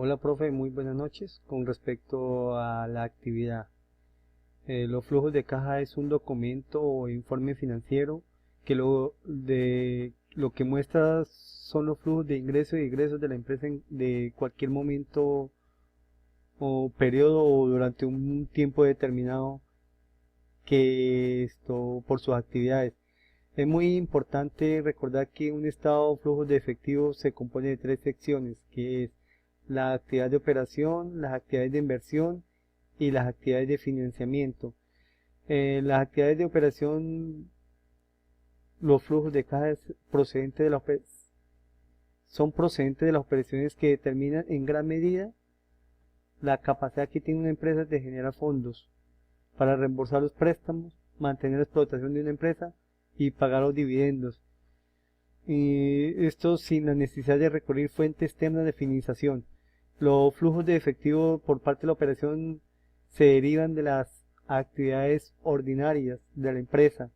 Hola, profe, muy buenas noches. Con respecto a la actividad, los flujos de caja es un documento o informe financiero que lo que muestra son los flujos de ingresos y egresos de la empresa de cualquier momento o periodo o durante un tiempo determinado por sus actividades. Es muy importante recordar que un estado de flujos de efectivo se compone de tres secciones, que es la actividad de operación, las actividades de inversión y las actividades de financiamiento. Las actividades de operación, los flujos de caja son procedentes de las operaciones que determinan en gran medida la capacidad que tiene una empresa de generar fondos para reembolsar los préstamos, mantener la explotación de una empresa y pagar los dividendos. Y esto sin la necesidad de recurrir fuentes externas de financiación. Los flujos de efectivo por parte de la operación se derivan de las actividades ordinarias de la empresa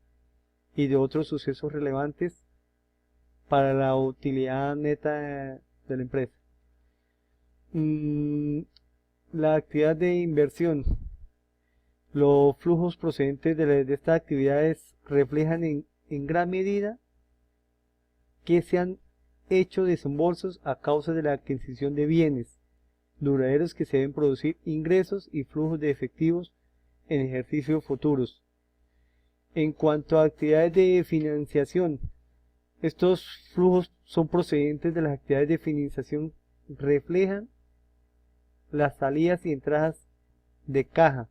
y de otros sucesos relevantes para la utilidad neta de la empresa. La actividad de inversión. Los flujos procedentes de estas actividades reflejan en gran medida que se han hecho desembolsos a causa de la adquisición de bienes duraderos que se deben producir ingresos y flujos de efectivos en ejercicios futuros. En cuanto a actividades de financiación, estos flujos son procedentes de las actividades de financiación, reflejan las salidas y entradas de caja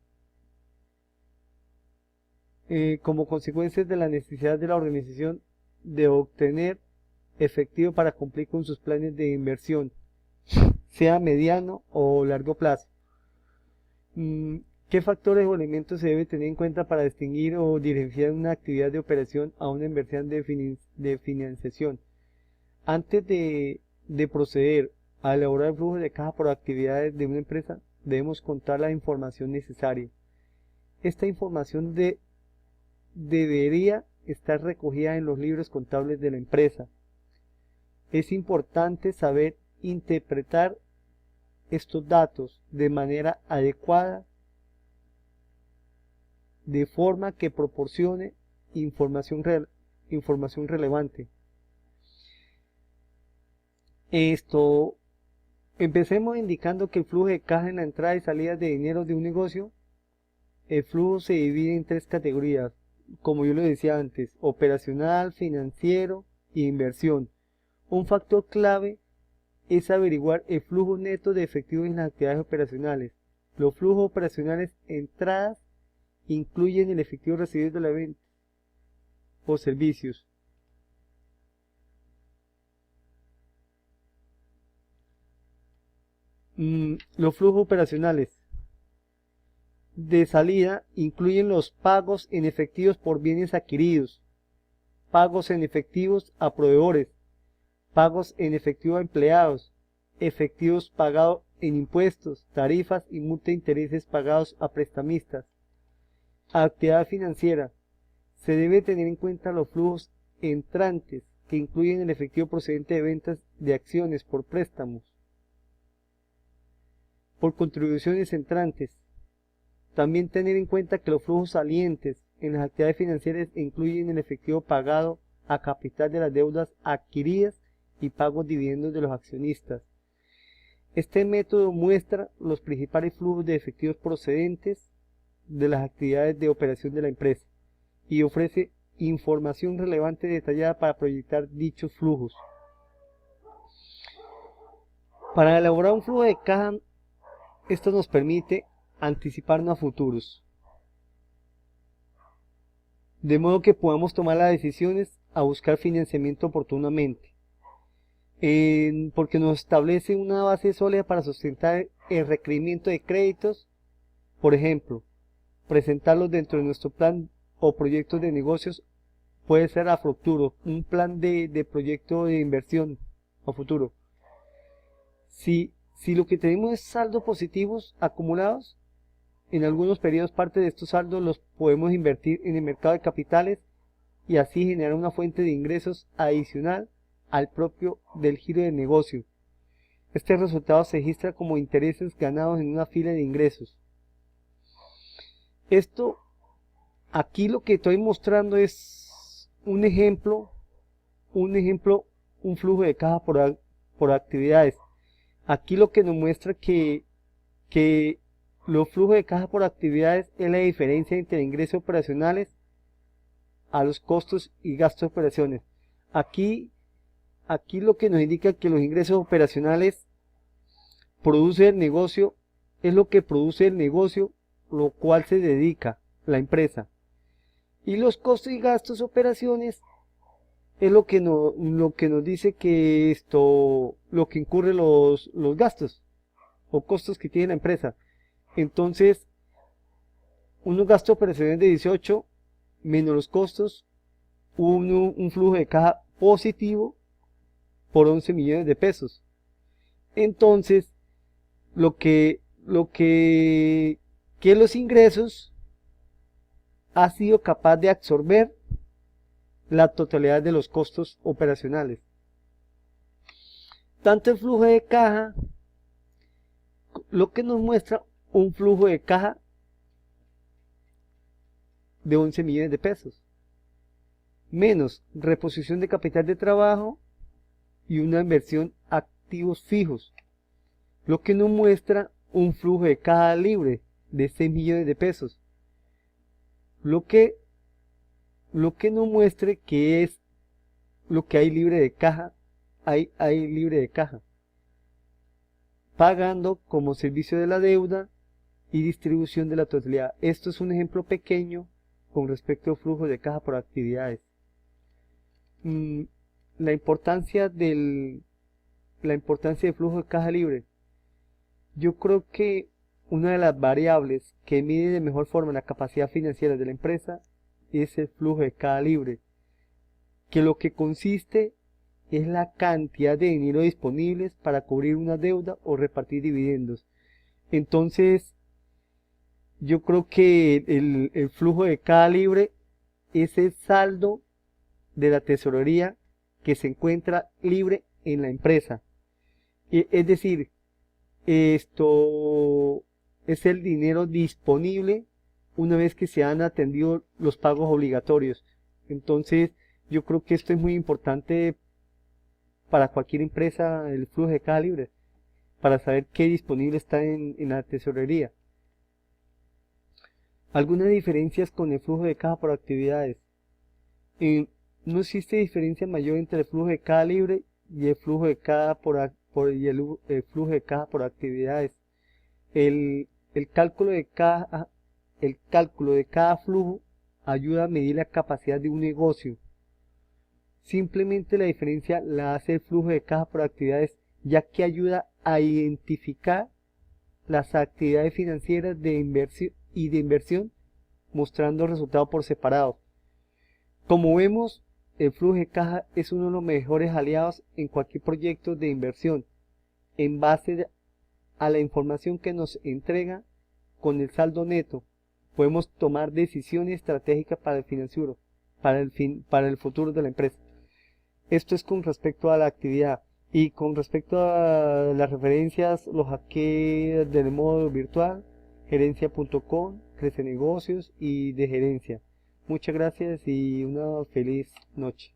como consecuencia de la necesidad de la organización de obtener efectivo para cumplir con sus planes de inversión, sea mediano o largo plazo. ¿Qué factores o elementos se debe tener en cuenta para distinguir o diferenciar una actividad de operación a una inversión de financiación? Antes de proceder a elaborar el flujo de caja por actividades de una empresa, debemos contar la información necesaria. Esta información debería estar recogida en los libros contables de la empresa. Es importante saber interpretar estos datos de manera adecuada, de forma que proporcione información relevante. Empecemos indicando que el flujo de caja en la entrada y salida de dinero de un negocio, el flujo se divide en tres categorías, como yo lo decía antes: operacional, financiero e inversión. Un factor clave es averiguar el flujo neto de efectivo en las actividades operacionales. Los flujos operacionales entradas incluyen el efectivo recibido de la venta o servicios. Los flujos operacionales de salida incluyen los pagos en efectivos por bienes adquiridos, pagos en efectivos a proveedores, pagos en efectivo a empleados, efectivos pagados en impuestos, tarifas y multa de intereses pagados a prestamistas. Actividad financiera. Se debe tener en cuenta los flujos entrantes, que incluyen el efectivo procedente de ventas de acciones por préstamos, por contribuciones entrantes. También tener en cuenta que los flujos salientes en las actividades financieras incluyen el efectivo pagado a capital de las deudas adquiridas y pagos dividendos de los accionistas. Este método muestra los principales flujos de efectivos procedentes de las actividades de operación de la empresa y ofrece información relevante y detallada para proyectar dichos flujos. Para elaborar un flujo de caja, esto nos permite anticiparnos a futuros, de modo que podamos tomar las decisiones a buscar financiamiento oportunamente, porque nos establece una base sólida para sustentar el requerimiento de créditos. Por ejemplo, presentarlos dentro de nuestro plan o proyectos de negocios puede ser a futuro, un plan de proyecto de inversión a futuro. Si lo que tenemos es saldos positivos acumulados, en algunos periodos parte de estos saldos los podemos invertir en el mercado de capitales y así generar una fuente de ingresos adicional al propio del giro de negocio. Este resultado se registra como intereses ganados en una fila de ingresos. Esto, aquí lo que estoy mostrando es un ejemplo, un flujo de caja por actividades. Aquí lo que nos muestra que los flujos de caja por actividades es la diferencia entre ingresos operacionales a los costos y gastos de operaciones. Aquí lo que nos indica que los ingresos operacionales produce el negocio, es lo que produce el negocio, lo cual se dedica la empresa. Y los costos y gastos de operaciones es lo que nos dice que lo que incurre los gastos o costos que tiene la empresa. Entonces, unos gastos operacionales de 18 menos los costos, un flujo de caja positivo por 11 millones de pesos. Entonces, que los ingresos ha sido capaz de absorber la totalidad de los costos operacionales. Tanto el flujo de caja, lo que nos muestra un flujo de caja de 11 millones de pesos, menos reposición de capital de trabajo y una inversión activos fijos, lo que nos muestra un flujo de caja libre de 6 millones de pesos, lo que nos muestre que es lo que hay libre de caja, hay libre de caja, pagando como servicio de la deuda y distribución de la totalidad. Esto es un ejemplo pequeño con respecto al flujo de caja por actividades. La importancia del flujo de caja libre. Yo creo que una de las variables que mide de mejor forma la capacidad financiera de la empresa es el flujo de caja libre, que lo que consiste es la cantidad de dinero disponibles para cubrir una deuda o repartir dividendos. Entonces, yo creo que el flujo de caja libre es el saldo de la tesorería que se encuentra libre en la empresa. Es decir, esto es el dinero disponible una vez que se han atendido los pagos obligatorios. Entonces, yo creo que esto es muy importante para cualquier empresa, el flujo de caja libre, para saber qué disponible está en la tesorería. Algunas diferencias con el flujo de caja por actividades. No existe diferencia mayor entre el flujo de caja libre y el flujo de caja el flujo de caja por actividades. El cálculo de cada flujo ayuda a medir la capacidad de un negocio. Simplemente la diferencia la hace el flujo de caja por actividades, ya que ayuda a identificar las actividades financieras de inversión mostrando resultados por separado. Como vemos, el flujo de caja es uno de los mejores aliados en cualquier proyecto de inversión. En base a la información que nos entrega con el saldo neto, podemos tomar decisiones estratégicas para el financiero, para el futuro de la empresa. Esto es con respecto a la actividad. Y con respecto a las referencias, los hackeé del modo virtual, gerencia.com, Crece Negocios y de gerencia. Muchas gracias y una feliz noche.